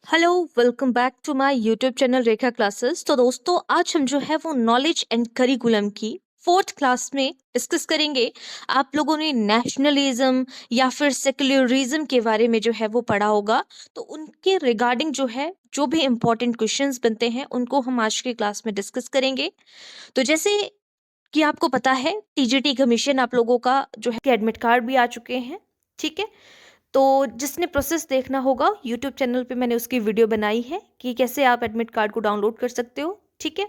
Hello, welcome back to my YouTube channel Rekha classes. तो दोस्तों, आज हम जो है वो नॉलेज एंड करिकुलम की फोर्थ क्लास में डिस्कस करेंगे। आप लोगों ने नेशनलिज्म या फिर सेक्युलरिज्म के बारे में जो है वो पढ़ा होगा, तो उनके रिगार्डिंग जो है जो भी इम्पोर्टेंट क्वेश्चंस बनते हैं उनको हम आज के क्लास में डिस्कस करेंगे। तो जैसे कि आपको पता है, टीजीटी कमीशन आप लोगों का जो है एडमिट कार्ड भी आ चुके हैं। ठीक है, तो जिसने प्रोसेस देखना होगा, यूट्यूब चैनल पे मैंने उसकी वीडियो बनाई है कि कैसे आप एडमिट कार्ड को डाउनलोड कर सकते हो। ठीक है,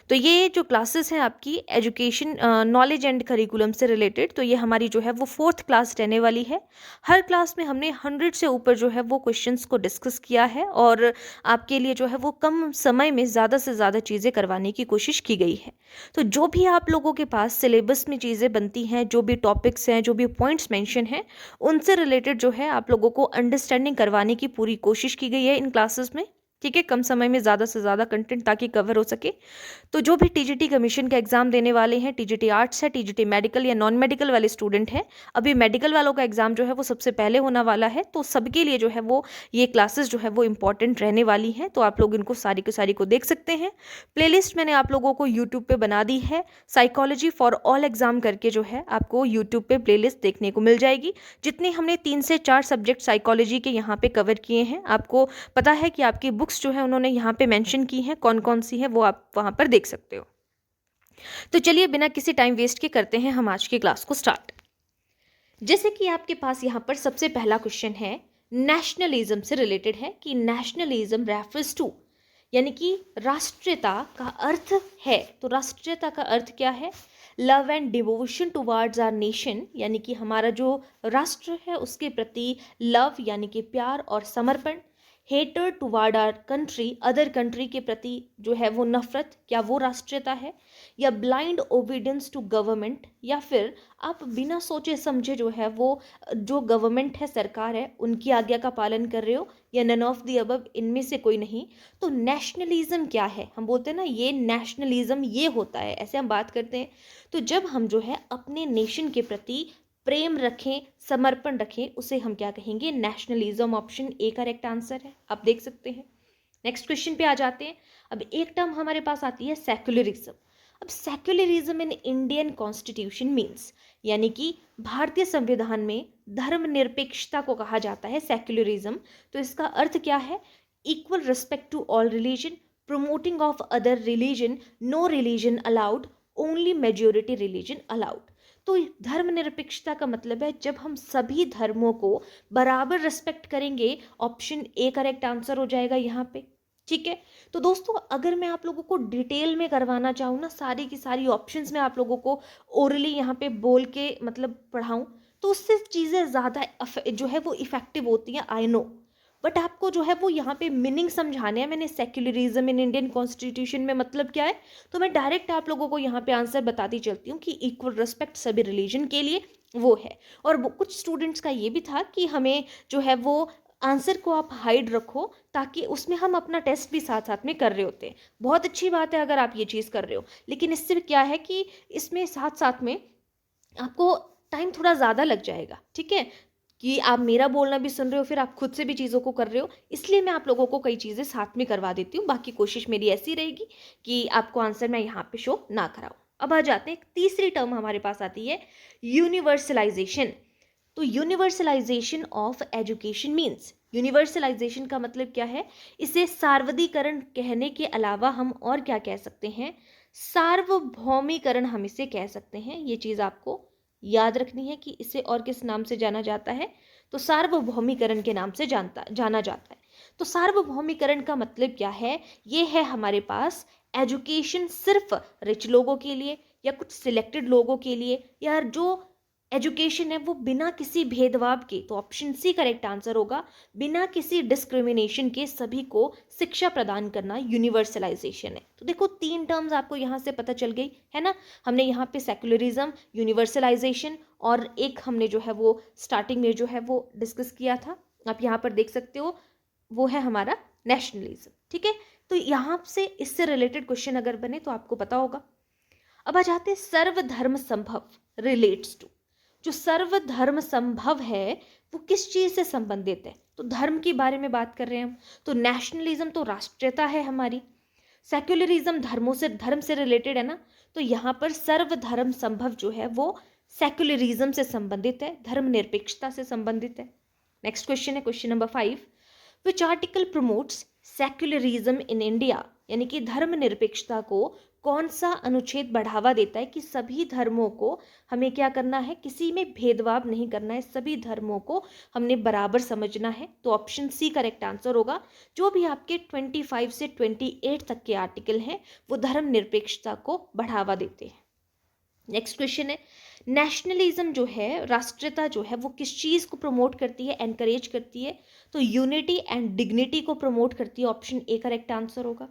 तो ये जो क्लासेस हैं आपकी एजुकेशन नॉलेज एंड करिकुलम से रिलेटेड, तो ये हमारी जो है वो फोर्थ क्लास रहने वाली है। हर क्लास में हमने 100 से ऊपर जो है वो क्वेश्चंस को डिस्कस किया है और आपके लिए जो है वो कम समय में ज़्यादा से ज़्यादा चीज़ें करवाने की कोशिश की गई है। तो जो भी आप लोगों के पास सिलेबस में चीज़ें बनती हैं, जो भी टॉपिक्स हैं, जो भी पॉइंट्स मेंशन हैं, उनसे रिलेटेड जो है आप लोगों को अंडरस्टैंडिंग करवाने की पूरी कोशिश की गई है इन क्लासेस में। ठीक है, कम समय में ज़्यादा से ज़्यादा कंटेंट ताकि कवर हो सके। तो जो भी टीजीटी कमीशन का एग्जाम देने वाले हैं, टीजीटी आर्ट्स है, टीजीटी मेडिकल या नॉन मेडिकल वाले स्टूडेंट हैं, अभी मेडिकल वालों का एग्जाम जो है वो सबसे पहले होने वाला है, तो सबके लिए जो है वो ये क्लासेस जो है वो इंपॉर्टेंट रहने वाली हैं। तो आप लोग इनको सारी की सारी को देख सकते हैं। प्लेलिस्ट मैंने आप लोगों को यूट्यूब पे बना दी है। साइकोलॉजी फॉर ऑल एग्जाम करके जो है आपको यूट्यूब पे प्लेलिस्ट देखने को मिल जाएगी। जितने हमने 3 से 4 सब्जेक्ट साइकोलॉजी के यहाँ पे कवर किए हैं, आपको पता है कि आपकी बुक्स जो है उन्होंने यहाँ पे मेंशन की हैं, कौन कौन सी है वो आप वहाँ पर देख सकते हो। तो चलिए बिना किसी टाइम वेस्ट के करते हैं हम आज की क्लास को स्टार्ट। जैसे कि आपके पास यहाँ पर सबसे पहला क्वेश्चन है, नेशनलिज्म से रिलेटेड है कि नेशनलिज्म रेफर्स टू, यानी कि राष्ट्रीयता का अर्थ है। तो राष्ट्रीयता का अर्थ क्या है? Love and devotion towards our nation, यानी कि हमारा जो राष्ट्र है उसके प्रति लव यानी कि प्यार और समर्पण। Hater toward our country, other country के प्रति जो है वो नफरत, क्या वो राष्ट्रीयता है? या ब्लाइंड ओबीडियंस टू गवर्नमेंट, या फिर आप बिना सोचे समझे जो है वो जो गवर्नमेंट है, सरकार है, उनकी आज्ञा का पालन कर रहे हो, या नन ऑफ द अबव, इनमें से कोई नहीं। तो नेशनलिज्म क्या है? हम बोलते हैं ना, ये नेशनलिज्म ये होता है, ऐसे हम बात करते हैं। तो जब हम जो है अपने नेशन के प्रति प्रेम रखें, समर्पण रखें, उसे हम क्या कहेंगे? Nationalism. Option A correct answer है, आप देख सकते हैं। नेक्स्ट क्वेश्चन पे आ जाते हैं। अब एक टर्म हमारे पास आती है सेक्युलरिज्म। अब secularism in Indian constitution means, यानी कि भारतीय संविधान में धर्मनिरपेक्षता को कहा जाता है सेक्युलरिज्म। तो इसका अर्थ क्या है? Equal respect to all religion, promoting of other religion, no religion allowed, only majority religion allowed. तो धर्मनिरपेक्षता का मतलब है जब हम सभी धर्मों को बराबर रिस्पेक्ट करेंगे। ऑप्शन ए करेक्ट आंसर हो जाएगा यहाँ पे। ठीक है, तो दोस्तों अगर मैं आप लोगों को डिटेल में करवाना चाहूँ ना, सारी की सारी ऑप्शंस में आप लोगों को ओरली यहाँ पे बोल के मतलब पढ़ाऊँ, तो उससे चीज़ें ज़्यादा जो है वो इफ़ेक्टिव होती हैं, आई नो। बट आपको जो है वो यहाँ पे मीनिंग समझाने हैं। मैंने सेक्युलरिज्म इन इंडियन कॉन्स्टिट्यूशन में मतलब क्या है, तो मैं डायरेक्ट आप लोगों को यहाँ पे आंसर बताती चलती हूँ कि इक्वल रिस्पेक्ट सभी रिलीजन के लिए वो है। और वो कुछ स्टूडेंट्स का ये भी था कि हमें जो है वो आंसर को आप हाइड रखो, ताकि उसमें हम अपना टेस्ट भी साथ साथ में कर रहे होते हैं। बहुत अच्छी बात है अगर आप ये चीज़ कर रहे हो, लेकिन इससे क्या है कि इसमें साथ साथ में आपको टाइम थोड़ा ज़्यादा लग जाएगा। ठीक है, कि आप मेरा बोलना भी सुन रहे हो, फिर आप खुद से भी चीज़ों को कर रहे हो, इसलिए मैं आप लोगों को कई चीज़ें साथ में करवा देती हूँ। बाकी कोशिश मेरी ऐसी रहेगी कि आपको आंसर मैं यहाँ पे शो ना कराऊँ। अब आ जाते हैं, तीसरी टर्म हमारे पास आती है यूनिवर्सलाइजेशन। तो universalization of education means, universalization का मतलब क्या है? इसे सार्वधिकरण कहने के अलावा हम और क्या कह सकते हैं? सार्वभौमीकरण हम इसे कह सकते हैं। ये चीज़ आपको याद रखनी है कि इसे और किस नाम से जाना जाता है, तो सार्वभौमीकरण के नाम से जाना जाता है। तो सार्वभौमीकरण का मतलब क्या है? ये है हमारे पास एजुकेशन सिर्फ रिच लोगों के लिए, या कुछ सिलेक्टेड लोगों के लिए, या जो एजुकेशन है वो बिना किसी भेदभाव के, तो ऑप्शन सी करेक्ट आंसर होगा, बिना किसी डिस्क्रिमिनेशन के सभी को शिक्षा प्रदान करना यूनिवर्सलाइजेशन है। तो देखो 3 टर्म्स आपको यहाँ से पता चल गई है ना। हमने यहाँ पे सेक्युलरिज्म, यूनिवर्सलाइजेशन, और एक हमने जो है वो स्टार्टिंग में जो है वो डिस्कस किया था, आप यहाँ पर देख सकते हो, वो है हमारा नेशनलिज्म। ठीक है, तो यहाँ से इससे रिलेटेड क्वेश्चन अगर बने तो आपको पता होगा। अब आ जाते हैं सर्वधर्म संभव रिलेट्स टू, जो सर्वधर्म संभव है वो किस चीज से संबंधित है? तो धर्म के बारे में बात कर रहे हैं हम। तो नेशनलिज्म तो राष्ट्रीयता है हमारी, सेक्युलरिज्म धर्म से रिलेटेड है ना, तो यहाँ पर सर्वधर्म संभव जो है वो सेक्युलरिज्म से संबंधित है, धर्मनिरपेक्षता से संबंधित है। नेक्स्ट क्वेश्चन है question number 5, which article promotes secularism in India, यानी कि धर्मनिरपेक्षता को कौन सा अनुच्छेद बढ़ावा देता है कि सभी धर्मों को हमें क्या करना है, किसी में भेदभाव नहीं करना है, सभी धर्मों को हमने बराबर समझना है। तो ऑप्शन सी करेक्ट आंसर होगा। जो भी आपके 25 से 28 तक के आर्टिकल हैं वो धर्मनिरपेक्षता को बढ़ावा देते हैं। नेक्स्ट क्वेश्चन है, नेशनलिज्म जो है, राष्ट्रीयता जो है वो किस चीज़ को प्रमोट करती है, एनकरेज करती है? तो यूनिटी एंड डिग्निटी को प्रमोट करती है, ऑप्शन ए करेक्ट आंसर होगा।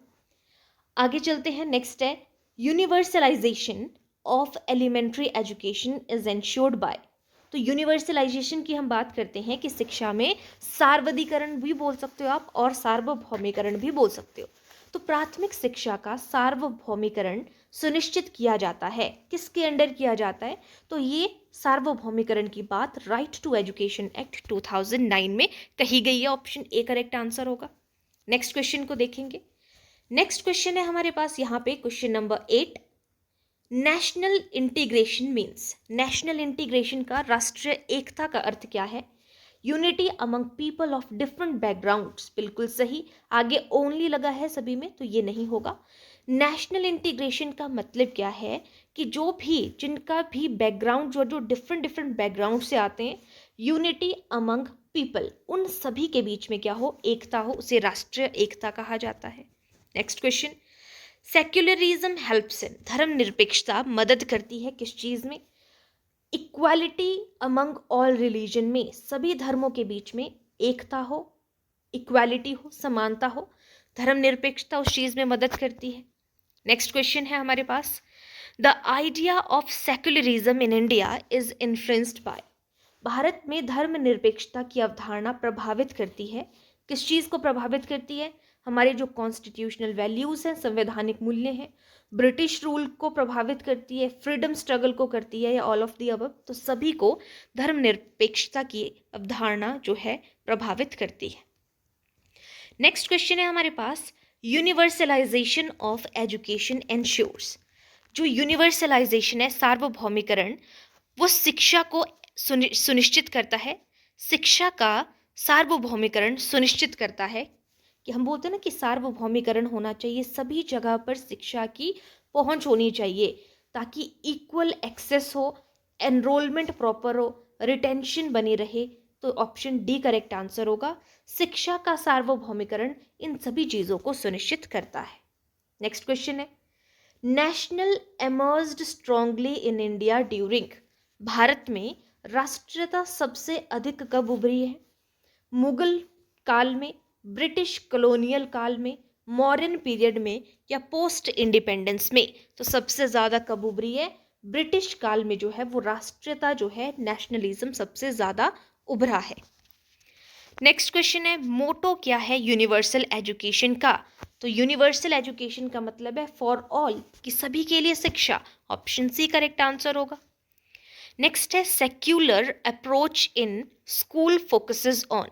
आगे चलते हैं, नेक्स्ट है, universalization of elementary education is ensured by. तो यूनिवर्सलाइजेशन की हम बात करते हैं कि शिक्षा में सार्वधिकरण भी बोल सकते हो आप और सार्वभौमिकरण भी बोल सकते हो। तो प्राथमिक शिक्षा का सार्वभौमिकरण सुनिश्चित किया जाता है, किसके अंडर किया जाता है? तो ये सार्वभौमिकरण की बात राइट टू एजुकेशन एक्ट 2009 में कही गई है, ऑप्शन ए करेक्ट आंसर होगा। नेक्स्ट क्वेश्चन को देखेंगे। नेक्स्ट क्वेश्चन है हमारे पास यहाँ पे question number 8, national integration means, national integration का राष्ट्रीय एकता का अर्थ क्या है? Unity among people of different backgrounds, बिल्कुल सही। आगे ओनली लगा है सभी में तो ये नहीं होगा। नेशनल इंटीग्रेशन का मतलब क्या है कि जो भी जिनका भी बैकग्राउंड जो डिफरेंट बैकग्राउंड से आते हैं, यूनिटी अमंग पीपल, उन सभी के बीच में क्या हो, एकता हो, उसे राष्ट्रीय एकता कहा जाता है। Next question, secularism helps in, धर्मनिरपेक्षता मदद करती है किस चीज में? इक्वालिटी अमंग ऑल रिलीजन में, सभी धर्मों के बीच में एकता हो, इक्वालिटी हो, समानता हो, धर्मनिरपेक्षता उस चीज में मदद करती है। नेक्स्ट क्वेश्चन है हमारे पास, the idea of secularism in India is influenced by, Bharat में धर्मनिरपेक्षता की अवधारणा प्रभावित करती है, किस चीज को प्रभावित करती है? हमारे जो कॉन्स्टिट्यूशनल वैल्यूज हैं, संवैधानिक मूल्य हैं, ब्रिटिश रूल को प्रभावित करती है, फ्रीडम स्ट्रगल को करती है, या ऑल ऑफ दी अबव? तो सभी को धर्मनिरपेक्षता की अवधारणा जो है प्रभावित करती है। नेक्स्ट क्वेश्चन है हमारे पास, यूनिवर्सलाइजेशन ऑफ एजुकेशन एंश्योर्स, जो यूनिवर्सलाइजेशन है, सार्वभौमिकरण, वो शिक्षा को सुनिश्चित करता है, शिक्षा का सार्वभौमिकरण सुनिश्चित करता है कि हम बोलते हैं ना कि सार्वभौमिकरण होना चाहिए, सभी जगह पर शिक्षा की पहुंच होनी चाहिए ताकि इक्वल एक्सेस हो, एनरोलमेंट प्रॉपर हो, रिटेंशन बनी रहे। तो ऑप्शन डी करेक्ट आंसर होगा। शिक्षा का सार्वभौमिकरण इन सभी चीज़ों को सुनिश्चित करता है। नेक्स्ट क्वेश्चन है, national emerged strongly in India during, Bharat में राष्ट्रीयता सबसे अधिक कब उभरी है? मुगल काल में, ब्रिटिश कॉलोनियल काल में, मॉडर्न पीरियड में, या पोस्ट इंडिपेंडेंस में? तो सबसे ज़्यादा कब उभरी है? ब्रिटिश काल में जो है वो राष्ट्रीयता जो है, नेशनलिज्म सबसे ज़्यादा उभरा है। नेक्स्ट क्वेश्चन है, मोटो क्या है यूनिवर्सल एजुकेशन का? तो यूनिवर्सल एजुकेशन का मतलब है फॉर ऑल, कि सभी के लिए शिक्षा, ऑप्शन सी करेक्ट आंसर होगा। नेक्स्ट है, secular approach in school focuses on,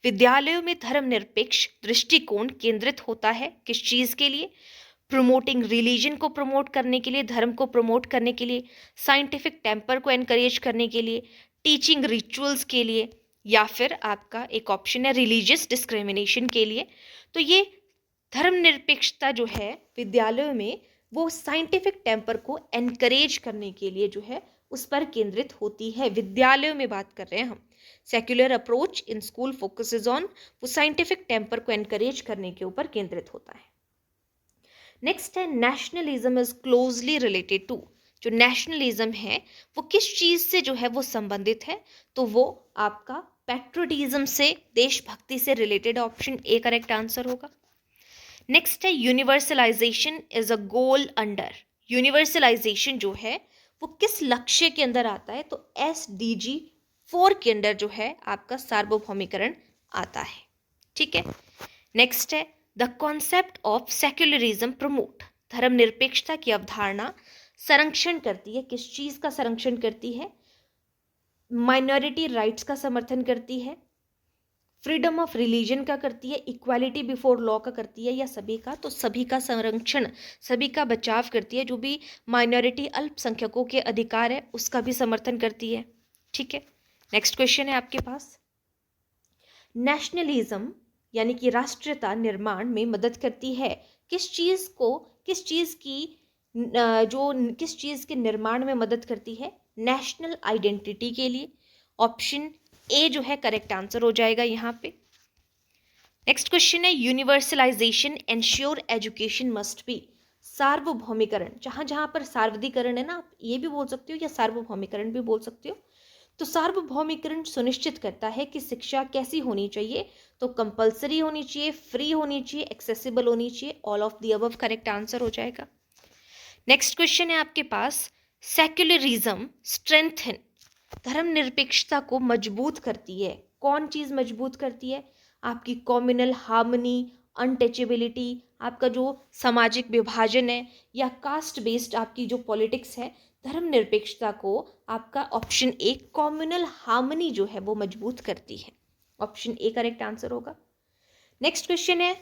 विद्यालयों में धर्मनिरपेक्ष दृष्टिकोण केंद्रित होता है किस चीज़ के लिए? प्रमोटिंग रिलीजन को प्रमोट करने के लिए, धर्म को प्रमोट करने के लिए, साइंटिफिक टेम्पर को एनकरेज करने के लिए, टीचिंग रिचुअल्स के लिए, या फिर आपका एक ऑप्शन है रिलीजियस डिस्क्रिमिनेशन के लिए। तो ये धर्मनिरपेक्षता जो है विद्यालयों में, वो साइंटिफिक टेम्पर को एनकरेज करने के लिए जो है उस पर केंद्रित होती है। विद्यालयों में बात कर रहे हैं हम। Secular approach in school focuses on, वो साइंटिफिक टेम्पर को एनकरेज करने के ऊपर केंद्रित होता है। नेक्स्ट है, nationalism is closely related to, जो नेशनलिज्म है वो किस चीज से जो है वो संबंधित है? तो वो आपका पैट्रियटिज्म से, देशभक्ति से related, option A correct answer होगा। नेक्स्ट है, universalization is a goal under, universalization जो है वो किस लक्ष्य के अंदर आता है? तो SDG 4 के अंदर जो है आपका सार्वभौमिकरण आता है। ठीक है। नेक्स्ट है, the concept of secularism promote, धर्मनिरपेक्षता की अवधारणा संरक्षण करती है, किस चीज का संरक्षण करती है? माइनॉरिटी राइट्स का समर्थन करती है, फ्रीडम ऑफ रिलीजन का करती है, इक्वालिटी बिफोर लॉ का करती है, या सभी का? तो सभी का संरक्षण, सभी का बचाव करती है, जो भी माइनॉरिटी अल्पसंख्यकों के अधिकार है उसका भी समर्थन करती है। ठीक है, नेक्स्ट क्वेश्चन है आपके पास, नेशनलिज्म यानी कि राष्ट्रीयता निर्माण में मदद करती है किस चीज को, किस चीज की किस चीज के निर्माण में मदद करती है? नेशनल आइडेंटिटी के लिए। ऑप्शन ए जो है करेक्ट आंसर हो जाएगा यहाँ पे। नेक्स्ट क्वेश्चन है, universalization ensure education must be. सार्वभौमिकरण, जहां जहां पर सार्वधिकरण है ना, आप ये भी बोल सकते हो या सार्वभौमिकरण भी बोल सकते हो। तो सार्वभौमिकरण सुनिश्चित करता है कि शिक्षा कैसी होनी चाहिए? तो कंपलसरी होनी चाहिए, फ्री होनी चाहिए, एक्सेसिबल होनी चाहिए। All of the above correct answer हो जाएगा। नेक्स्ट क्वेश्चन है आपके पास, सेक्युलरिज्म स्ट्रेंथन, धर्मनिरपेक्षता को मजबूत करती है। कौन चीज मजबूत करती है? आपकी कम्युनल हार्मनी, अनटचेबिलिटी, आपका जो सामाजिक विभाजन है, या कास्ट बेस्ड आपकी जो पॉलिटिक्स है। धर्मनिरपेक्षता को आपका ऑप्शन ए कम्युनल हार्मनी जो है वो मजबूत करती है। ऑप्शन ए करेक्ट आंसर होगा। नेक्स्ट क्वेश्चन है,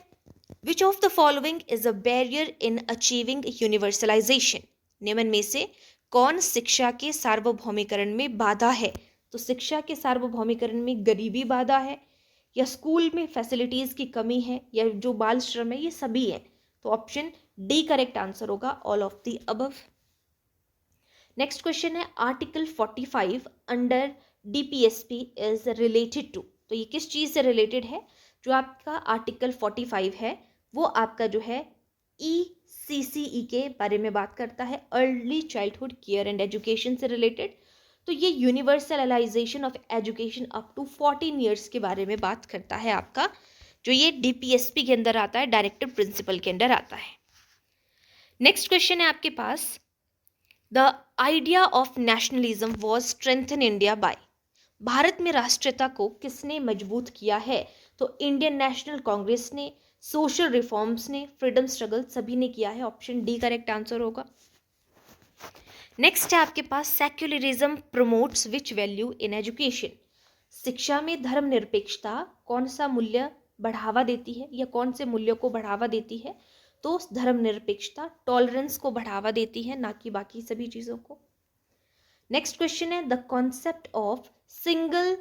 which of the following is a barrier in achieving universalization? निम्न में से कौन शिक्षा के सार्वभौमिकरण में बाधा है? तो शिक्षा के सार्वभौमिकरण में गरीबी बाधा है, या स्कूल में फैसिलिटीज की कमी है, या जो बाल श्रम है, ये सभी है। तो ऑप्शन डी करेक्ट आंसर होगा, all of the above. Next question है, article 45 under DPSP is related to. तो ये किस चीज से रिलेटेड है? जो आपका आर्टिकल 45 है वो आपका जो है ECCE के बारे में बात करता है, early childhood care and education से रिलेटेड। तो ये universalization of education up to 14 years के बारे में बात करता है आपका, जो ये DPSP के अंदर आता है, डायरेक्टिव प्रिंसिपल के अंदर आता है। नेक्स्ट क्वेश्चन है आपके पास, the idea of nationalism was strengthen India by. Bharat में राष्ट्रीयता को किसने मजबूत किया है? तो इंडियन नेशनल कांग्रेस ने, सोशल रिफॉर्म्स ने, फ्रीडम स्ट्रगल, सभी ने किया है। ऑप्शन डी करेक्ट आंसर होगा। नेक्स्ट है आपके पास, secularism promotes which value in education. शिक्षा में धर्मनिरपेक्षता कौन सा मूल्य बढ़ावा देती है, या कौन से मूल्यों को बढ़ावा देती है? तो धर्मनिरपेक्षता टॉलरेंस को बढ़ावा देती है, ना कि बाकी सभी चीजों को। नेक्स्ट क्वेश्चन है, the concept of single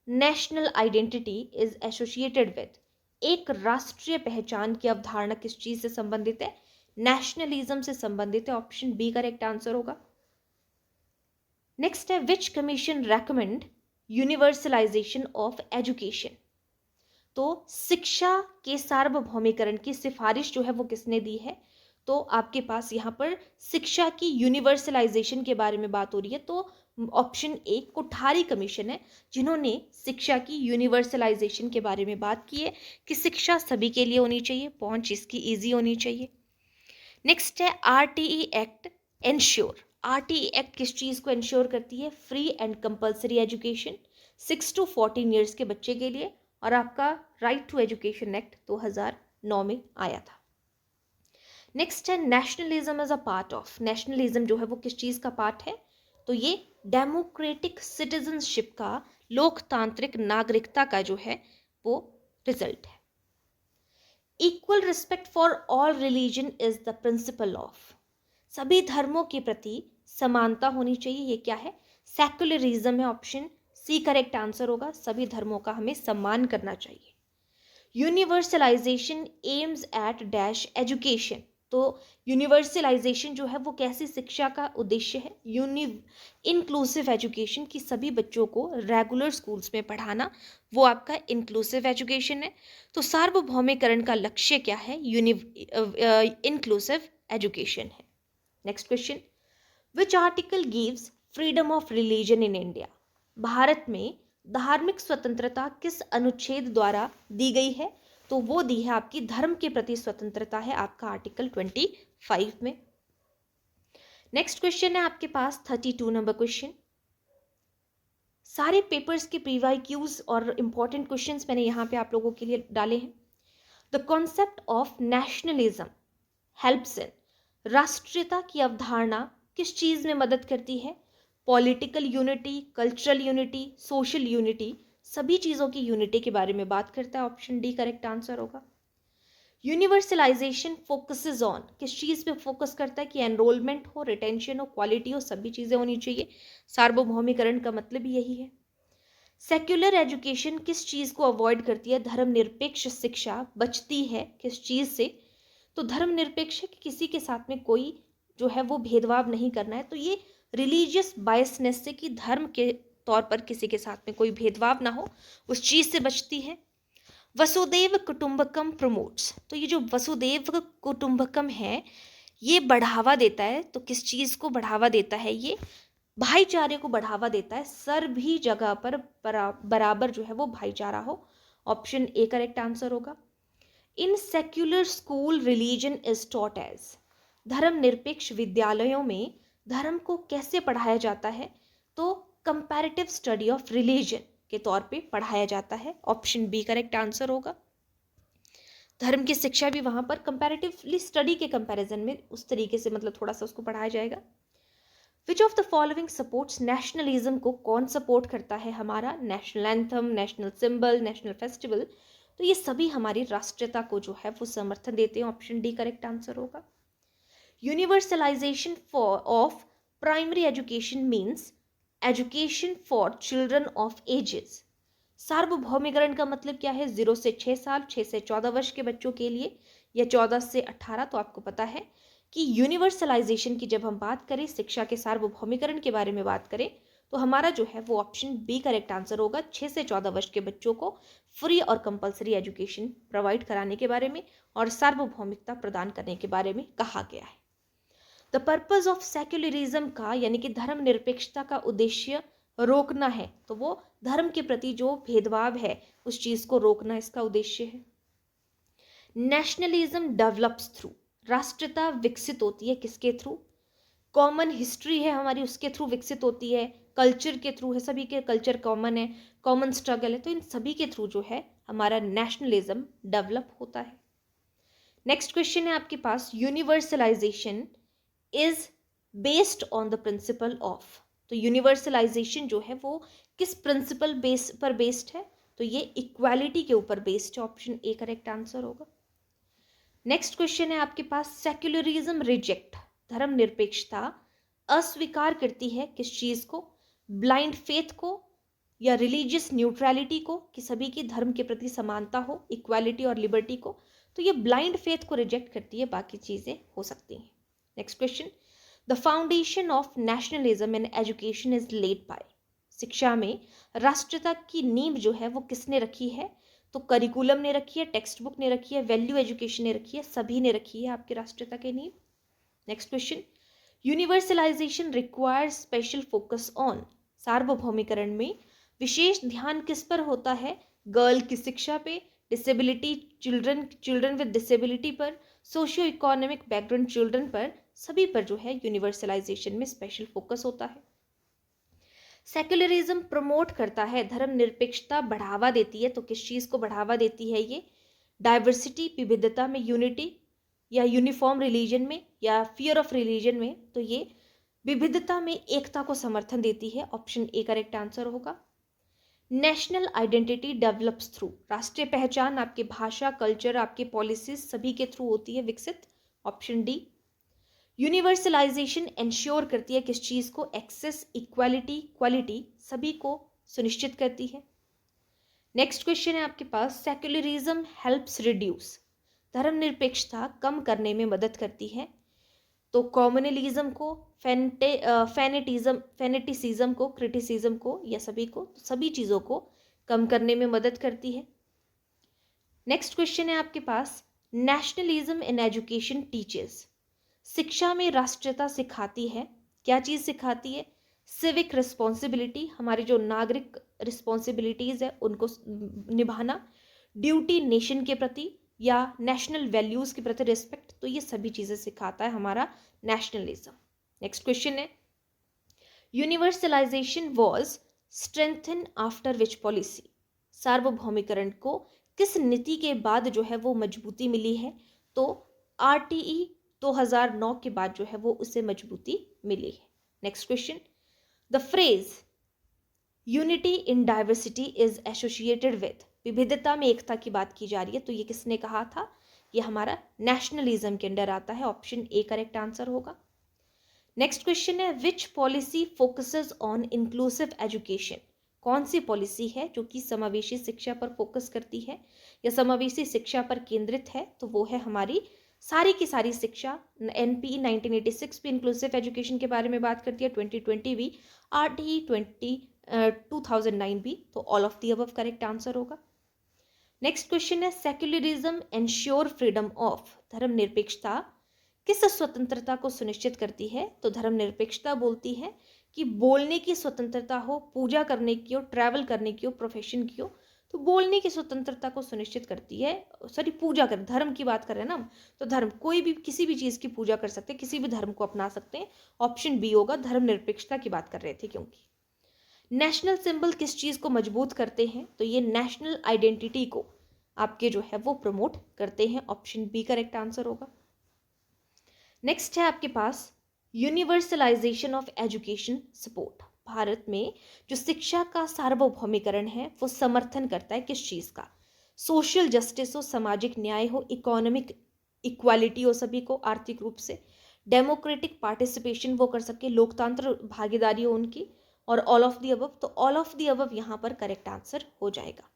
national identity is associated with. एक राष्ट्रीय पहचान की अवधारणा किस चीज से संबंधित है? नेशनलिज्म से संबंधित है। ऑप्शन बी करेक्ट आंसर होगा। नेक्स्ट है, which commission recommend universalization of education. तो शिक्षा के सार्वभौमिकरण की सिफारिश जो है वो किसने दी है? तो आपके पास यहाँ पर शिक्षा की यूनिवर्सलाइजेशन के बारे में बात हो रही है, तो ऑप्शन ए कोठारी कमीशन है, जिन्होंने शिक्षा की यूनिवर्सलाइजेशन के बारे में बात की है कि शिक्षा सभी के लिए होनी चाहिए, पहुंच इसकी इजी होनी चाहिए। नेक्स्ट है, RTE act ensure. RTE act किस चीज को एंश्योर करती है? Free and compulsory education 6 to 14 years के बच्चे के लिए। और आपका राइट टू एजुकेशन एक्ट 2009 में आया था। नेक्स्ट है, nationalism as a part of. Nationalism जो है वो किस चीज का पार्ट है? तो ये डेमोक्रेटिक सिटीजनशिप का, लोकतांत्रिक नागरिकता का जो है वो रिजल्ट है। Equal respect for all religion is the principle of. सभी धर्मों के प्रति समानता होनी चाहिए, ये क्या है? सेक्युलरिज्म है। ऑप्शन सी करेक्ट आंसर होगा, सभी धर्मों का हमें सम्मान करना चाहिए। Universalization aims at dash education. तो यूनिवर्सलाइजेशन जो है वो कैसी शिक्षा का उद्देश्य है? इंक्लूसिव एजुकेशन, की सभी बच्चों को रेगुलर स्कूल्स में पढ़ाना, वो आपका इंक्लूसिव एजुकेशन है। तो सार्वभौमिकरण का लक्ष्य क्या है? इंक्लूसिव एजुकेशन है। Next question, which article gives freedom of religion in India. Bharat में धार्मिक स्वतंत्रता किस अनुच्छेद द्वारा दी गई है? तो वो दी है आपकी धर्म के प्रति स्वतंत्रता है, आपका आर्टिकल 25 में। नेक्स्ट क्वेश्चन है आपके पास 32 नंबर क्वेश्चन। सारे पेपर्स के प्रीवाईक्यूज और इंपॉर्टेंट क्वेश्चंस मैंने यहाँ पे आप लोगों के लिए डाले हैं। The concept of nationalism helps in. राष्ट्रीयता की अवधारणा किस चीज में मदद करती है? Political unity, cultural unity, social unity, सभी चीज़ों की यूनिटी के बारे में बात करता है। ऑप्शन डी करेक्ट आंसर होगा। यूनिवर्सलाइजेशन फोकसेस ऑन, किस चीज़ पे फोकस करता है कि एनरोलमेंट हो, रिटेंशन हो, क्वालिटी हो, सभी चीज़ें होनी चाहिए। सार्वभौमिकरण का मतलब ही यही है। सेक्युलर एजुकेशन किस चीज़ को अवॉइड करती है? धर्मनिरपेक्ष शिक्षा बचती है किस चीज़ से? तो धर्मनिरपेक्ष है कि किसी के साथ में कोई जो है वो भेदभाव नहीं करना है, तो ये रिलीजियस बायसनेस से कि धर्म के तौर पर किसी के साथ में कोई भेदभाव ना हो, उस चीज़ से बचती है। वसुदेव कुटुंबकम प्रमोट्स, तो ये जो वसुदेव कुटुंबकम है ये बढ़ावा देता है, तो किस चीज़ को बढ़ावा देता है? ये भाईचारे को बढ़ावा देता है, सभी जगह पर बराबर जो है वो भाईचारा हो। ऑप्शन ए करेक्ट आंसर होगा। In secular school religion is taught as, धर्मनिरपेक्ष विद्यालयों में धर्म को कैसे पढ़ाया जाता है? तो कंपैरेटिव स्टडी ऑफ रिलीजन के तौर पे पढ़ाया जाता है। ऑप्शन बी करेक्ट आंसर होगा। धर्म की शिक्षा भी वहां पर कंपैरेटिवली स्टडी के कंपैरिजन में उस तरीके से मतलब थोड़ा सा उसको पढ़ाया जाएगा। Which of the following supports nationalism को कौन सपोर्ट करता है? हमारा national anthem, national symbol, national festival, तो ये सभी हमारी राष्ट्रीयता को जो है वो समर्थन देते हैं। ऑप्शन डी करेक्ट आंसर होगा। Universalization for of primary education means education for children of ages, सार्वभौमिकरण का मतलब क्या है? 0 से 6 साल, 6 से 14 वर्ष के बच्चों के लिए, या 14 से 18। तो आपको पता है कि यूनिवर्सलाइजेशन की जब हम बात करें, शिक्षा के सार्वभौमिकरण के बारे में बात करें, तो हमारा जो है वो ऑप्शन बी करेक्ट आंसर होगा। 6 से 14 वर्ष के बच्चों को फ्री और कंपलसरी एजुकेशन प्रोवाइड कराने के बारे में और सार्वभौमिकता प्रदान करने के बारे में कहा गया है। द पर्पज ऑफ सेक्युलरिज्म का यानी कि धर्मनिरपेक्षता का उद्देश्य रोकना है, तो वो धर्म के प्रति जो भेदभाव है उस चीज को रोकना इसका उद्देश्य है। नेशनलिज्म डेवलप्स थ्रू, राष्ट्रीयता विकसित होती है किसके थ्रू? कॉमन हिस्ट्री है हमारी, उसके थ्रू विकसित होती है, कल्चर के थ्रू है, सभी के कल्चर कॉमन है, कॉमन स्ट्रगल है, तो इन सभी के थ्रू जो है हमारा नेशनलिज्म डेवलप होता है। नेक्स्ट क्वेश्चन है आपके पास, universalization is based on the principle of, तो यूनिवर्सलाइजेशन जो है वो किस प्रिंसिपल बेस पर बेस्ड है? तो ये इक्वालिटी के ऊपर बेस्ड है। ऑप्शन ए करेक्ट आंसर होगा। नेक्स्ट क्वेश्चन है आपके पास, सेक्युलरिज्म रिजेक्ट, धर्मनिरपेक्षता अस्वीकार करती है किस चीज को? ब्लाइंड फेथ को या रिलीजियस न्यूट्रलिटी को, कि सभी की धर्म के प्रति समानता हो, इक्वालिटी और लिबर्टी को, तो ये ब्लाइंड फेथ को रिजेक्ट करती है, बाकी चीजें हो सकती हैं। Next question, the foundation of nationalism in education is led by, शिक्षा में राष्ट्रीयता की नींव जो है वो किसने रखी है? तो करिकुलम ने रखी है, टेक्स्ट बुक ने रखी है, वैल्यू एजुकेशन ने रखी है, सभी ने रखी है आपकी राष्ट्रीयता के नींव। Next question, universalization requires special focus on, सार्वभौमिकरण में विशेष ध्यान किस पर होता है? गर्ल की शिक्षा पे, डिसेबिलिटी चिल्ड्रन विद डिसेबिलिटी पर, सोशियो इकोनॉमिक बैकग्राउंड चिल्ड्रन पर, सभी पर जो है यूनिवर्सलाइजेशन में स्पेशल फोकस होता है। सेक्युलरिज्म प्रमोट करता है, धर्मनिरपेक्षता बढ़ावा देती है, तो किस चीज को बढ़ावा देती है ये? डाइवर्सिटी, विविधता में यूनिटी, या यूनिफॉर्म रिलीजन में, या फियर ऑफ रिलीजन में, तो ये विविधता में एकता को समर्थन देती है। ऑप्शन ए करेक्ट आंसर होगा। नेशनल आइडेंटिटी डेवलप्स थ्रू, राष्ट्रीय पहचान आपकी भाषा, कल्चर, आपकी पॉलिसीज सभी के थ्रू होती है विकसित। Option D. यूनिवर्सलाइजेशन इंश्योर करती है किस चीज को? एक्सेस, इक्वालिटी, क्वालिटी, सभी को सुनिश्चित करती है। नेक्स्ट क्वेश्चन है आपके पास, सेक्युलरिज्म हेल्प्स रिड्यूस, धर्मनिरपेक्षता कम करने में मदद करती है, तो कॉम्युनलिज्म को, फेनेटिसिज्म को, क्रिटिसिज्म को, या सभी को, सभी चीज़ों को कम करने में मदद करती है। नेक्स्ट क्वेश्चन है आपके पास, नेशनलिज्म इन एजुकेशन टीचर्स, शिक्षा में राष्ट्रीयता सिखाती है, क्या चीज़ सिखाती है? सिविक रिस्पॉन्सिबिलिटी, हमारी जो नागरिक रिस्पॉन्सिबिलिटीज़ है उनको निभाना, ड्यूटी नेशन के प्रति, या नेशनल वैल्यूज़ के प्रति रिस्पेक्ट, तो ये सभी चीज़ें सिखाता है हमारा नेशनलिज्म। नेक्स्ट क्वेश्चन है, universalization was strengthen after which policy, सार्वभौमिकरण को किस नीति के बाद जो है वो मजबूती मिली है? तो RTE 2009 के बाद जो है वो उसे मजबूती मिली है। Next question, the phrase unity in diversity is associated with, विविधता में एकता की बात की जा रही है, तो ये किसने कहा था? ये हमारा नेशनलिज्म के अंडर आता है, ऑप्शन ए करेक्ट आंसर होगा। नेक्स्ट क्वेश्चन है, विच policy focuses on inclusive education, कौन सी पॉलिसी है जो कि समावेशी शिक्षा पर फोकस करती है या समावेशी शिक्षा पर केंद्रित है? तो वो है हमारी सारी की सारी शिक्षा। एनपी 1986 भी इंक्लूसिव एजुकेशन के बारे में बात करती है, 2020 भी, आरटी 2009 भी, तो all of the above correct answer होगा। नेक्स्ट क्वेश्चन है, सेक्युलरिज्म एंश्योर फ्रीडम ऑफ, धर्मनिरपेक्षता किस स्वतंत्रता को सुनिश्चित करती है? तो धर्मनिरपेक्षता बोलती है कि बोलने की स्वतंत्रता हो, पूजा करने की हो, ट्रैवल करने की हो, प्रोफेशन की हो, तो बोलने की स्वतंत्रता को सुनिश्चित करती है। सॉरी, पूजा कर, धर्म की बात कर रहे हैं ना हम, तो धर्म कोई भी किसी भी चीज़ की पूजा कर सकते हैं, किसी भी धर्म को अपना सकते हैं, ऑप्शन बी होगा, धर्मनिरपेक्षता की बात कर रहे थे। क्योंकि नेशनल सिंबल किस चीज़ को मजबूत करते हैं? तो ये नेशनल आइडेंटिटी को आपके जो है वो प्रमोट करते हैं, ऑप्शन बी करेक्ट आंसर होगा। नेक्स्ट है आपके पास universalization of education support, Bharat में जो शिक्षा का सार्वभौमिकरण है वो समर्थन करता है किस चीज़ का? सोशल जस्टिस हो, सामाजिक न्याय हो, इकोनॉमिक इक्वालिटी हो, सभी को आर्थिक रूप से, डेमोक्रेटिक पार्टिसिपेशन वो कर सके, लोकतंत्र भागीदारी हो उनकी, और ऑल ऑफ दी अबव, तो ऑल ऑफ दी अबव यहाँ पर करेक्ट आंसर हो जाएगा।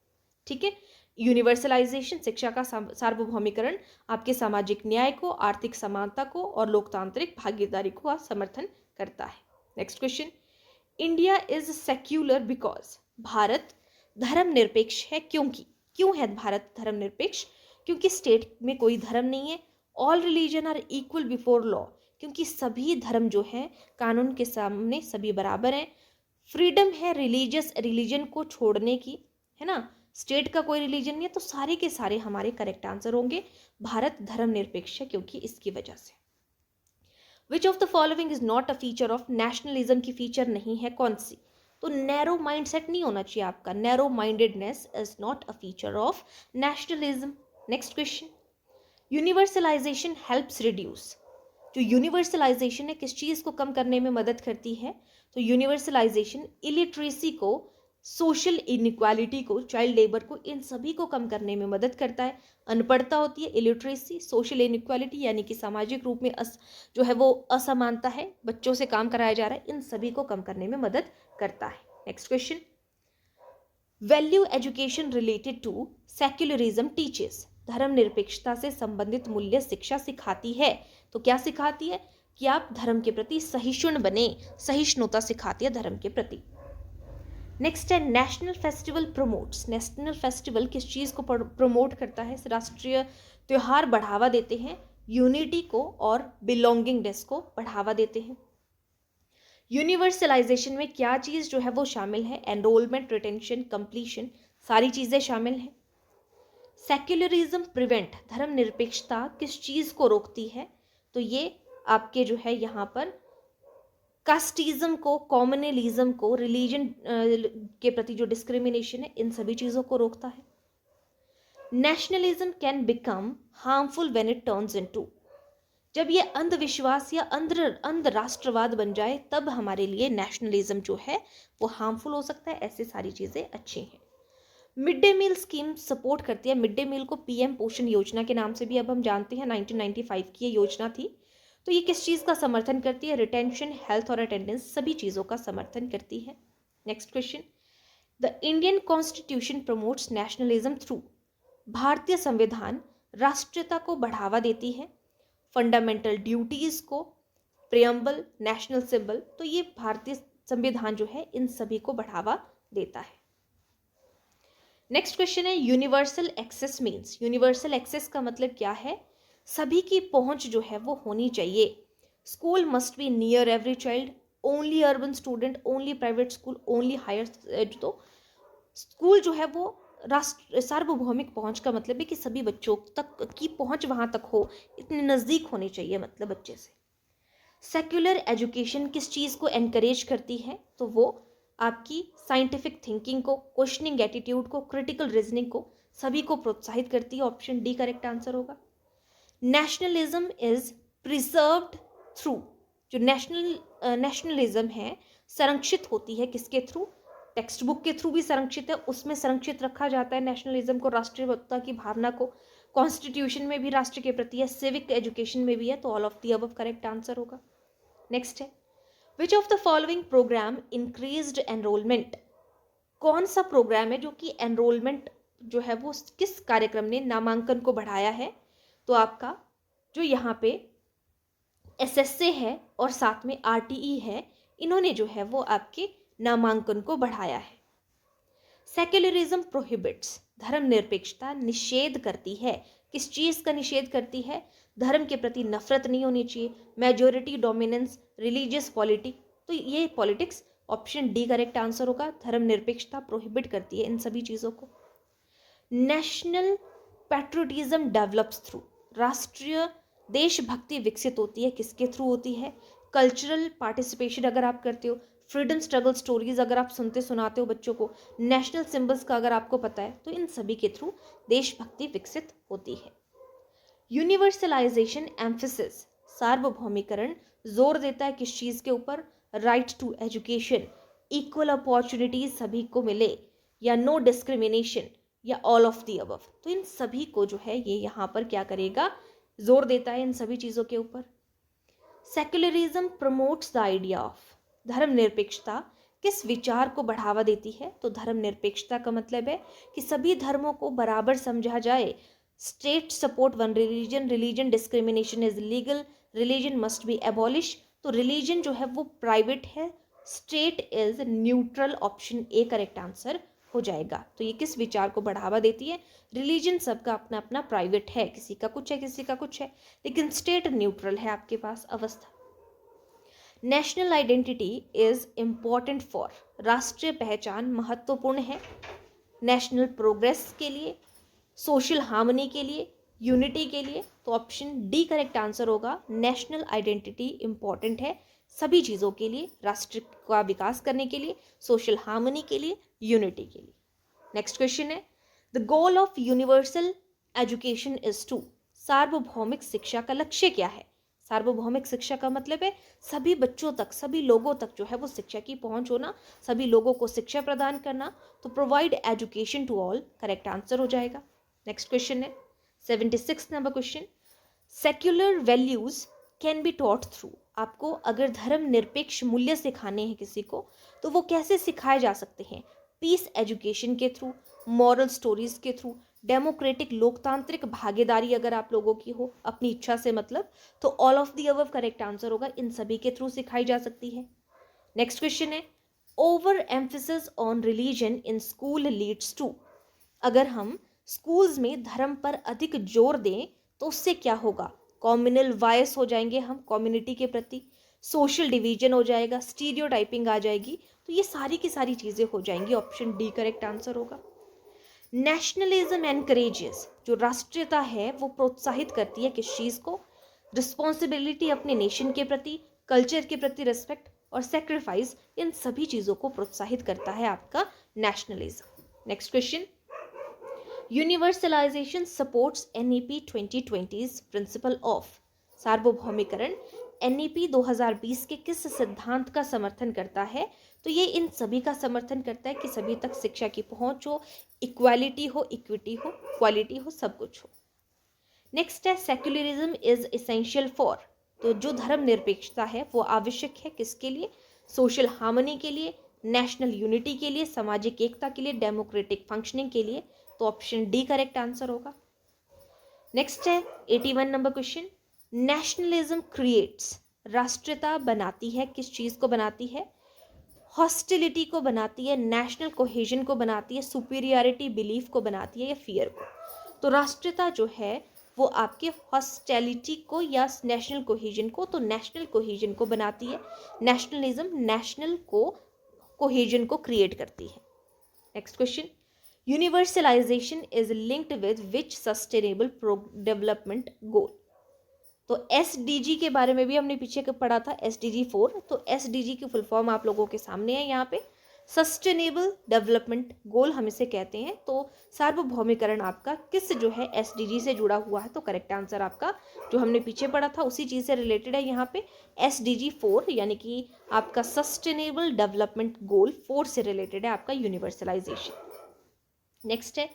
ठीक है, यूनिवर्सलाइजेशन शिक्षा का सार्वभौमिकरण आपके सामाजिक न्याय को, आर्थिक समानता को और लोकतांत्रिक भागीदारी को समर्थन करता है। Next question, India is secular because, Bharat धर्मनिरपेक्ष है क्योंकि, क्यों है भारत धर्मनिरपेक्ष? क्योंकि स्टेट में कोई धर्म नहीं है, all religion are equal before law, क्योंकि सभी धर्म जो हैं कानून के सामने सभी बराबर हैं, फ्रीडम है रिलीजियस रिलीजन को छोड़ने की, है ना, स्टेट का कोई रिलीजन नहीं है, तो सारे के सारे हमारे करेक्ट आंसर होंगे। भारत धर्मनिरपेक्ष है क्योंकि इसकी वजह से। Which of the following is not a feature of nationalism, की फीचर नहीं है कौन सी? तो नैरो माइंडसेट नहीं होना चाहिए आपका, narrow mindedness is not a feature of nationalism. Next question, universalization helps reduce, जो यूनिवर्सलाइजेशन है किस चीज़ को कम करने में मदद करती है? तो यूनिवर्सलाइजेशन इलिटरेसी को, सोशल इनइक्वालिटी को, चाइल्ड लेबर को, इन सभी को कम करने में मदद करता है। अनपढ़ता होती है, इलिटरेसी, सोशल इनइक्वालिटी यानी कि सामाजिक रूप में जो है वो असमानता है, बच्चों से काम कराया जा रहा है, इन सभी को कम करने में मदद करता है। Next question, value education related to secularism teaches, धर्मनिरपेक्षता से संबंधित मूल्य शिक्षा सिखाती है। तो क्या सिखाती है? कि आप धर्म के प्रति सहिष्णु बने, सहिष्णुता सिखाती है धर्म के प्रति। नेक्स्ट है, national festival promotes, national festival किस चीज़ को प्रमोट करता है? राष्ट्रीय त्यौहार बढ़ावा देते हैं, यूनिटी को और बिलोंगिंगनेस को बढ़ावा देते हैं। यूनिवर्सलाइजेशन में क्या चीज़ जो है वो शामिल है? एनरोलमेंट, रिटेंशन, कंप्लीशन, सारी चीज़ें शामिल हैं। सेक्युलरिज्म प्रिवेंट, धर्मनिरपेक्षता किस चीज़ को रोकती है? तो ये आपके जो है यहाँ पर कास्टिज्म को, कॉम्युनलिज्म को, रिलीजन के प्रति जो डिस्क्रिमिनेशन है, इन सभी चीज़ों को रोकता है। Nationalism can become harmful when it turns into, जब ये अंधविश्वास या अंध राष्ट्रवाद बन जाए तब हमारे लिए नेशनलिज्म जो है वो हार्मफुल हो सकता है। ऐसे सारी चीज़ें अच्छी हैं। Mid day meal scheme support करती है, मिड डे मील को पीएम पोषण योजना के नाम से भी अब हम जानते हैं, 1995 की ये योजना थी। तो ये किस चीज़ का समर्थन करती है? रिटेंशन, हेल्थ और अटेंडेंस, सभी चीज़ों का समर्थन करती है। Next question, the Indian constitution promotes nationalism through, भारतीय संविधान राष्ट्रीयता को बढ़ावा देती है, फंडामेंटल ड्यूटीज़ को, प्रियम्बल, नेशनल सिंबल, तो ये भारतीय संविधान जो है इन सभी को बढ़ावा देता है। नेक्स्ट क्वेश्चन है, universal access means, universal access का मतलब क्या है? सभी की पहुंच जो है वो होनी चाहिए। School must be near every child, only urban student, only private school, only higher, तो स्कूल जो है वो राष्ट्र सार्वभौमिक पहुंच का मतलब है कि सभी बच्चों तक की पहुंच वहां तक हो, इतने नज़दीक होनी चाहिए मतलब बच्चे से। सेक्युलर एजुकेशन किस चीज़ को एनकरेज करती है? तो वो आपकी साइंटिफिक थिंकिंग को, क्वेश्चनिंग एटीट्यूड को, क्रिटिकल रीजनिंग को, सभी को प्रोत्साहित करती है। ऑप्शन डी करेक्ट आंसर होगा। नेशनलिज्म इज प्रिजर्व्ड थ्रू, जो नेशनलिज्म है संरक्षित होती है किसके थ्रू? टेक्स्ट बुक के थ्रू भी संरक्षित है, उसमें संरक्षित रखा जाता है नेशनलिज्म को, राष्ट्रीयता की भावना को। कॉन्स्टिट्यूशन में भी राष्ट्र के प्रति है, सिविक एजुकेशन में भी है, तो all of the above correct answer होगा। नेक्स्ट है, which of the following programme increased enrolment? कौन सा प्रोग्राम है जो कि एनरोलमेंट जो है वो किस कार्यक्रम ने नामांकन को बढ़ाया है? तो आपका जो यहाँ पे एसएसए है और साथ में आरटीई है, इन्होंने जो है वो आपके नामांकन को बढ़ाया है। सेक्युलरिज्म प्रोहिबिट्स, धर्मनिरपेक्षता निषेध करती है। किस चीज का निषेध करती है? धर्म के प्रति नफरत नहीं होनी चाहिए, मेजोरिटी डोमिनेंस, रिलीजियस पॉलिटिक्स, तो ये politics option D correct answer होगा। धर्मनिरपेक्षता प्रोहिबिट करती है इन सभी चीजों को। नेशनल पैट्रियोटिज्म डेवलप्स थ्रू, राष्ट्रीय देशभक्ति विकसित होती है किसके थ्रू होती है? कल्चरल पार्टिसिपेशन अगर आप करते हो, फ्रीडम स्ट्रगल स्टोरीज अगर आप सुनते सुनाते हो बच्चों को, नेशनल सिंबल्स का अगर आपको पता है, तो इन सभी के थ्रू देशभक्ति विकसित होती है। यूनिवर्सलाइजेशन एम्फेसिस, सार्वभौमिकरण जोर देता है किस चीज के ऊपर? Right to education, equal opportunities सभी को मिले, या नो डिस्क्रिमिनेशन, या ऑल ऑफ द अबव। तो इन सभी को जो है ये यहाँ पर क्या करेगा? जोर देता है इन सभी चीजों के ऊपर। Secularism promotes the idea of, धर्मनिरपेक्षता किस विचार को बढ़ावा देती है? तो धर्मनिरपेक्षता का मतलब है कि सभी धर्मों को बराबर समझा जाए। State support one religion, religion discrimination is legal, religion must be abolish, तो रिलीजन जो है वो प्राइवेट है, state is neutral, option A correct answer हो जाएगा। तो ये किस विचार को बढ़ावा देती है? रिलीजन सबका अपना अपना प्राइवेट है, किसी का कुछ है किसी का कुछ है, लेकिन स्टेट न्यूट्रल है आपके पास अवस्था। National identity is important for, राष्ट्रीय पहचान महत्वपूर्ण है नेशनल प्रोग्रेस के लिए, सोशल हार्मनी के लिए, यूनिटी के लिए, तो ऑप्शन डी करेक्ट आंसर होगा। नेशनल आइडेंटिटी इंपॉर्टेंट है सभी चीज़ों के लिए, राष्ट्र का विकास करने के लिए, सोशल हार्मनी के लिए, यूनिटी के लिए। नेक्स्ट क्वेश्चन है, the goal of universal education is to, सार्वभौमिक शिक्षा का लक्ष्य क्या है? सार्वभौमिक शिक्षा का मतलब है सभी बच्चों तक, सभी लोगों तक जो है वो शिक्षा की पहुंच होना, सभी लोगों को शिक्षा प्रदान करना, तो provide education to all correct answer हो जाएगा। नेक्स्ट क्वेश्चन है 76 number question, secular values can be taught through, आपको अगर धर्म निरपेक्ष मूल्य सिखाने हैं किसी को, तो वो कैसे सिखाए जा सकते हैं? पीस एजुकेशन के थ्रू, मॉरल स्टोरीज के थ्रू, डेमोक्रेटिक लोकतांत्रिक भागीदारी अगर आप लोगों की हो अपनी इच्छा से मतलब, तो all of the above correct answer होगा, इन सभी के थ्रू सिखाई जा सकती है। नेक्स्ट क्वेश्चन है, over emphasis on religion in school leads to, अगर हम स्कूल्स में धर्म पर अधिक जोर दें तो उससे क्या होगा? कॉम्युनल वायस हो जाएंगे हम कम्युनिटी के प्रति, सोशल डिवीजन हो जाएगा, स्टीरियोटाइपिंग आ जाएगी, तो ये सारी की सारी चीज़ें हो जाएंगी, ऑप्शन डी करेक्ट आंसर होगा। नेशनलिज्म एनकरेजेस, जो राष्ट्रीयता है वो प्रोत्साहित करती है किस चीज़ को? रिस्पॉन्सिबिलिटी अपने नेशन के प्रति, कल्चर के प्रति रिस्पेक्ट और सेक्रीफाइस, इन सभी चीज़ों को प्रोत्साहित करता है आपका nationalism. Next question, universalization supports NEP 2020 principle of, सार्वभौमिकरण एनईपी 2020 के किस सिद्धांत का समर्थन करता है? तो ये इन सभी का समर्थन करता है कि सभी तक शिक्षा की पहुंच हो, इक्वालिटी हो, इक्विटी हो, क्वालिटी हो, सब कुछ हो। नेक्स्ट है, सेक्युलरिज्म इज इसेंशियल फॉर, तो जो धर्म निरपेक्षता है वो आवश्यक है किसके लिए? सोशल हार्मनी के लिए, नेशनल यूनिटी के लिए, सामाजिक एकता के लिए, डेमोक्रेटिक फंक्शनिंग के लिए, तो ऑप्शन डी करेक्ट आंसर होगा। नेक्स्ट है 81 नंबर क्वेश्चन, नेशनलिज्म क्रिएट्स, राष्ट्रीयता बनाती है किस चीज को बनाती है? हॉस्टिलिटी को बनाती है, नेशनल कोहेजन को बनाती है, सुपीरियरिटी बिलीफ को बनाती है, या फियर को? तो राष्ट्रीयता जो है वो आपके हॉस्टिलिटी को या नेशनल कोहेजन को, तो नेशनल कोहेजन को बनाती है। नेशनलिज्म नेशनल को कोहेजन को क्रिएट करती है। Next question, universalization is linked with which sustainable development goal, तो एसडीजी के बारे में भी हमने पीछे पढ़ा था, एसडीजी 4, तो एसडीजी की फुल फॉर्म आप लोगों के सामने है यहाँ पे, सस्टेनेबल डेवलपमेंट गोल हम इसे कहते हैं। तो सार्वभौमिकरण आपका किस जो है एसडीजी से जुड़ा हुआ है, तो करेक्ट आंसर आपका जो हमने पीछे पढ़ा था उसी चीज़ से रिलेटेड है यहाँ पे। एसडीजी 4 यानी कि आपका सस्टेनेबल डेवलपमेंट गोल 4 से रिलेटेड है आपका यूनिवर्सलाइजेशन। नेक्स्ट है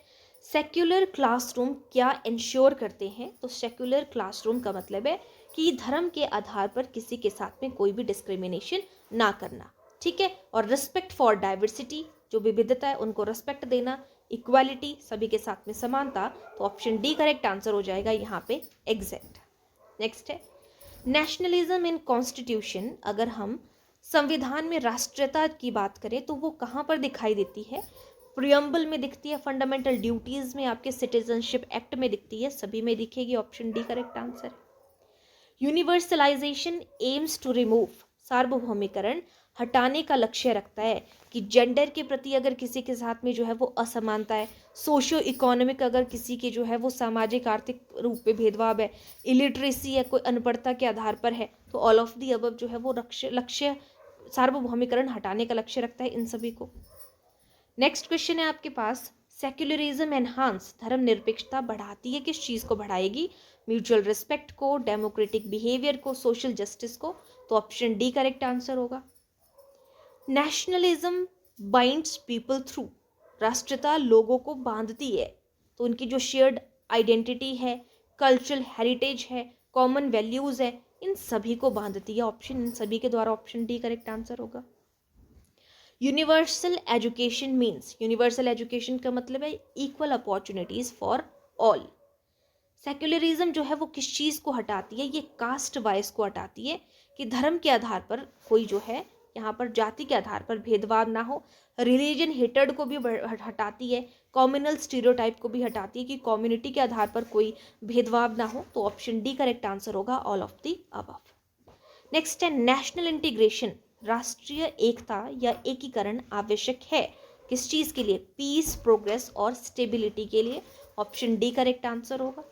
सेक्युलर क्लासरूम क्या इंश्योर करते हैं, तो सेक्युलर क्लासरूम का मतलब है कि धर्म के आधार पर किसी के साथ में कोई भी डिस्क्रिमिनेशन ना करना, ठीक है, और रिस्पेक्ट फॉर डाइवर्सिटी, जो विविधता है उनको रिस्पेक्ट देना, इक्वालिटी, सभी के साथ में समानता, तो ऑप्शन डी करेक्ट आंसर हो जाएगा यहाँ पे एग्जैक्ट। नेक्स्ट है नेशनलिज्म इन कॉन्स्टिट्यूशन, अगर हम संविधान में राष्ट्रीयता की बात करें तो वो कहाँ पर दिखाई देती है, प्रियम्बल में दिखती है, फंडामेंटल ड्यूटीज में, आपके सिटीजनशिप एक्ट में दिखती है, सभी में दिखेगी, option D correct answer. Universalization aims to remove, सार्वभौमिकरण हटाने का लक्ष्य रखता है कि जेंडर के प्रति अगर किसी के साथ में जो है वो असमानता है, सोशियो इकोनॉमिक अगर किसी के जो है वो सामाजिक आर्थिक रूप में भेदभाव है, इलिटरेसी है, कोई अनपढ़ता के आधार पर है, तो ऑल ऑफ दी अबव जो है वो लक्ष्य सार्वभौमिकरण हटाने का लक्ष्य रखता है इन सभी को। नेक्स्ट क्वेश्चन है आपके पास, सेक्युलरिज्म एनहांस, धर्मनिरपेक्षता बढ़ाती है, किस चीज़ को बढ़ाएगी, म्यूचुअल रिस्पेक्ट को, डेमोक्रेटिक बिहेवियर को, सोशल जस्टिस को, तो ऑप्शन डी करेक्ट आंसर होगा। नेशनलिज्म बाइंड्स पीपल थ्रू, राष्ट्रीयता लोगों को बांधती है, तो उनकी जो शेयर्ड आइडेंटिटी है, कल्चरल हेरिटेज है, कॉमन वैल्यूज है, इन सभी को बांधती है, ऑप्शन इन सभी के द्वारा ऑप्शन डी करेक्ट आंसर होगा। Universal education means, universal education का मतलब है equal opportunities for all. Secularism जो है वो किस चीज़ को हटाती है, ये कास्ट वाइज को हटाती है कि धर्म के आधार पर कोई जो है यहाँ पर जाति के आधार पर भेदभाव ना हो, रिलीजन हेटेड को भी हटाती है, कम्युनल स्टीरियोटाइप को भी हटाती है कि कम्युनिटी के आधार पर कोई भेदभाव ना हो, तो ऑप्शन डी करेक्ट आंसर होगा all of the above. Next है नेशनल इंटीग्रेशन, राष्ट्रीय एकता या एकीकरण आवश्यक है, किस चीज़ के लिए, पीस, प्रोग्रेस और स्टेबिलिटी के लिए, ऑप्शन डी करेक्ट आंसर होगा।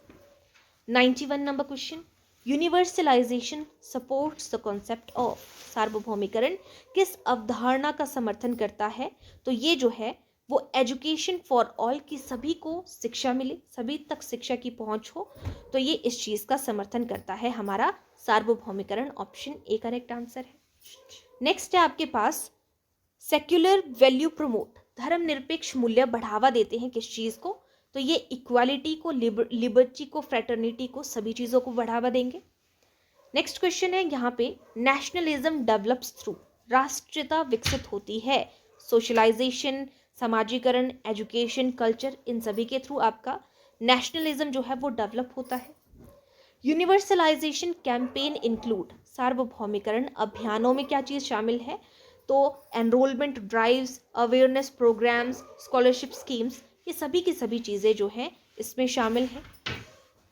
91 number question, universalization supports the concept of, सार्वभौमिकरण किस अवधारणा का समर्थन करता है, तो ये जो है वो एजुकेशन फॉर ऑल, की सभी को शिक्षा मिले, सभी तक शिक्षा की पहुंच हो, तो ये इस चीज़ का समर्थन करता है हमारा सार्वभौमिकरण, ऑप्शन ए करेक्ट आंसर है। नेक्स्ट है आपके पास सेक्युलर वैल्यू प्रमोट, धर्मनिरपेक्ष मूल्य बढ़ावा देते हैं किस चीज़ को, तो ये इक्वालिटी को, लिबर्टी को, फ्रेटर्निटी को, सभी चीज़ों को बढ़ावा देंगे। नेक्स्ट क्वेश्चन है यहाँ पे नेशनलिज्म डेवलप्स थ्रू, राष्ट्रीयता विकसित होती है, सोशलाइजेशन, समाजीकरण, एजुकेशन, कल्चर, इन सभी के थ्रू आपका नेशनलिज्म जो है वो डेवलप होता है। यूनिवर्सलाइजेशन कैंपेन इंक्लूड, सार्वभौमिकरण अभियानों में क्या चीज़ शामिल है, तो enrolment drives, awareness programmes, scholarship schemes, ये सभी की सभी चीज़ें जो हैं इसमें शामिल हैं।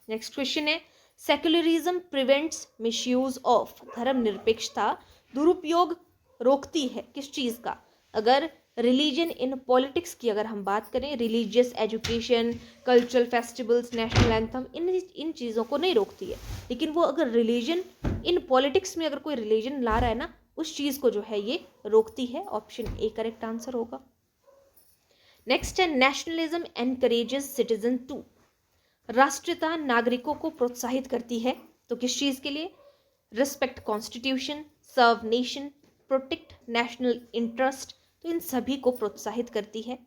नेक्स्ट क्वेश्चन है सेक्युलरिज्म प्रिवेंट्स मिसयूज ऑफ, धर्मनिरपेक्षता दुरुपयोग रोकती है किस चीज़ का, अगर रिलीजन इन पॉलिटिक्स की अगर हम बात करें, religious education, cultural festivals, national anthem, इन चीज़ों को नहीं रोकती है, लेकिन वो अगर रिलीजन इन पॉलिटिक्स में अगर कोई रिलीजन ला रहा है ना, उस चीज़ को जो है ये रोकती है, ऑप्शन ए करेक्ट आंसर होगा। नेक्स्ट है नेशनलिज्म एनकरेजेस सिटीजन टू, राष्ट्रीयता नागरिकों को प्रोत्साहित करती है, तो किस चीज़ के लिए, रिस्पेक्ट कॉन्स्टिट्यूशन, सर्व नेशन, प्रोटेक्ट नेशनल इंटरेस्ट, तो इन सभी को प्रोत्साहित करती है।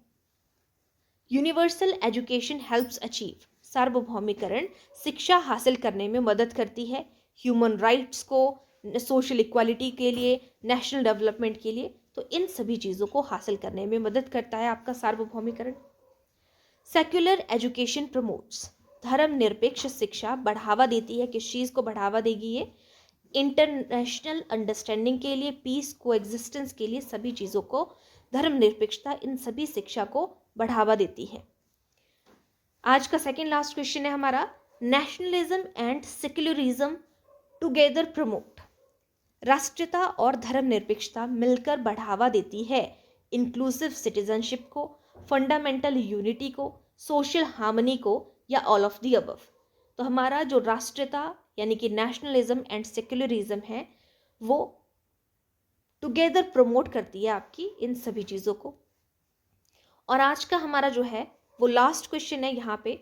यूनिवर्सल एजुकेशन हेल्प्स अचीव, सार्वभौमिकरण शिक्षा हासिल करने में मदद करती है, ह्यूमन राइट्स को, सोशल इक्वालिटी के लिए, नेशनल डेवलपमेंट के लिए, तो इन सभी चीज़ों को हासिल करने में मदद करता है आपका सार्वभौमिकरण। सेक्युलर एजुकेशन प्रमोट्स, धर्मनिरपेक्ष शिक्षा बढ़ावा देती है, किस चीज़ को बढ़ावा देगी ये, इंटरनेशनल अंडरस्टैंडिंग के लिए, पीस को एग्जिस्टेंस के लिए, सभी चीज़ों को धर्मनिरपेक्षता इन सभी शिक्षा को बढ़ावा देती है। आज का सेकेंड लास्ट क्वेश्चन है हमारा nationalism and secularism together promote, राष्ट्रीयता और धर्मनिरपेक्षता मिलकर बढ़ावा देती है इंक्लूसिव सिटीजनशिप को, फंडामेंटल यूनिटी को, सोशल हार्मनी को, या ऑल ऑफ द अबव। तो हमारा जो राष्ट्रीयता यानी कि नेशनलिज्म एंड सेक्युलरिज्म है वो टुगेदर प्रमोट करती है आपकी इन सभी चीज़ों को। और आज का हमारा जो है वो लास्ट क्वेश्चन है यहाँ पे,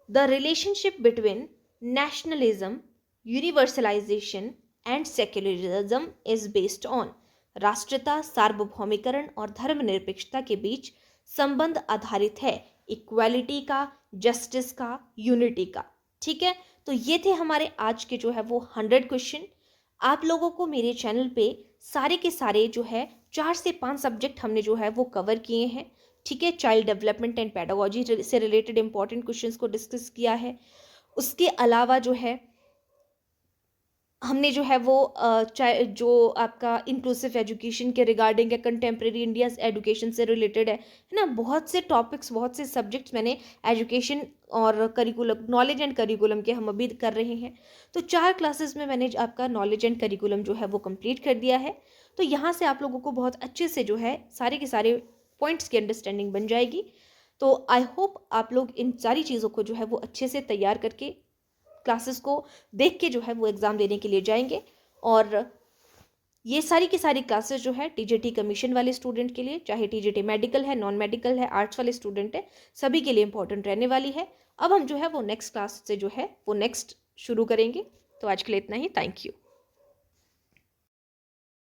the relationship between nationalism, universalization and secularism is based on. राष्ट्रीयता, सार्वभौमिकरण और धर्मनिरपेक्षता के बीच संबंध आधारित है इक्वालिटी का, जस्टिस का, यूनिटी का। ठीक है, तो ये थे हमारे आज के जो है वो 100 क्वेश्चन। आप लोगों को मेरे चैनल पे सारे के सारे जो है 4 से 5 सब्जेक्ट हमने जो है वो कवर किए हैं। ठीक है, चाइल्ड डेवलपमेंट एंड पेडागोजी से रिलेटेड इंपॉर्टेंट क्वेश्चंस को डिस्कस किया है। उसके अलावा जो है हमने जो है वो जो आपका इंक्लूसिव एजुकेशन के रिगार्डिंग है, कंटेम्प्रेरी इंडिया एजुकेशन से रिलेटेड है ना, बहुत से टॉपिक्स, बहुत से सब्जेक्ट्स मैंने एजुकेशन और करिकुलम, नॉलेज एंड करिकुलम के हम अभी कर रहे हैं। तो 4 क्लासेस में मैंने आपका नॉलेज एंड करिकुलम जो है वो कंप्लीट कर दिया है। तो यहाँ से आप लोगों को बहुत अच्छे से जो है सारे के सारे पॉइंट्स की अंडरस्टैंडिंग बन जाएगी। तो आई होप आप लोग इन सारी चीज़ों को जो है वो अच्छे से तैयार करके क्लासेस को देख के जो है वो एग्ज़ाम देने के लिए जाएंगे। और ये सारी की सारी क्लासेस जो है टीजीटी कमीशन वाले स्टूडेंट के लिए, चाहे टीजीटी मेडिकल है, नॉन मेडिकल है, आर्ट्स वाले स्टूडेंट है, सभी के लिए इंपॉर्टेंट रहने वाली है। अब हम जो है वो नेक्स्ट क्लास से जो है वो नेक्स्ट शुरू करेंगे। तो आज के लिए इतना ही। Thank you.